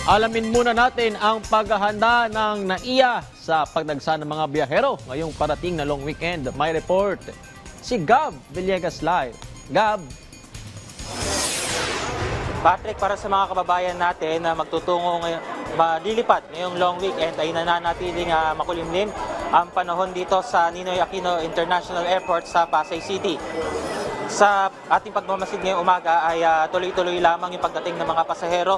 Alamin muna natin ang paghahanda ng NAIA sa pagdagsa ng mga biyahero ngayong parating na long weekend. May report si Gab Villegas live. Gab. Patrick, para sa mga kababayan natin na magtutungo ngayon, malilipat ngayong long weekend ay nananatiling makulimlim ang panahon dito sa Ninoy Aquino International Airport sa Pasay City. Sa ating pagmamasid ngayong umaga ay tuloy-tuloy lamang yung pagdating ng mga pasahero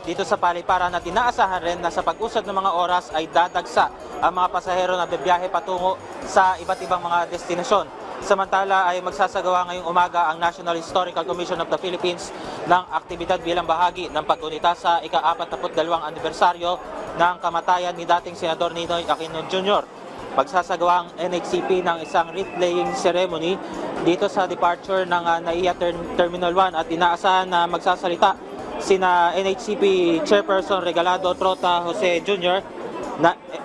dito sa paliparan at inaasahan rin na sa pag-usad ng mga oras ay dadagsa ang mga pasahero na bibiyahe patungo sa iba't ibang mga destinasyon. Samantala ay magsasagawa ngayong umaga ang National Historical Commission of the Philippines ng aktibidad bilang bahagi ng paggunita sa ika-42 anibersaryo ng kamatayan ni dating Senador Ninoy Aquino Jr. Magsasagawa ang NHCP ng isang wreath-laying ceremony dito sa departure ng NAIA Terminal 1 at inaasahan na magsasalita sina NHCP Chairperson Regalado Trota Jose Jr.,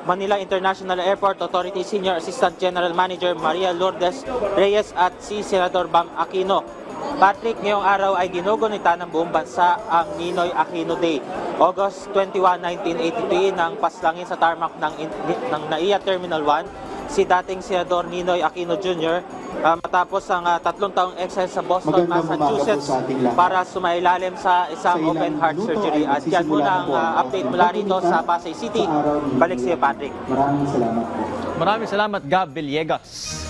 Manila International Airport Authority Senior Assistant General Manager Maria Lourdes Reyes at si Senador Bam Aquino. Patrick, ngayong araw ay ginugunita ng buong bansa ang Ninoy Aquino Day. August 21, 1983 nang paslangin sa tarmac ng NAIA Terminal 1 si dating Senador Ninoy Aquino Jr. Matapos ang 3 taong exile sa Boston, Massachusetts para sumailalim sa isang open heart surgery. At yan muna ang update mula rito sa Pasay City. Balik sa iyo, Patrick. Maraming salamat, Gab Villegas.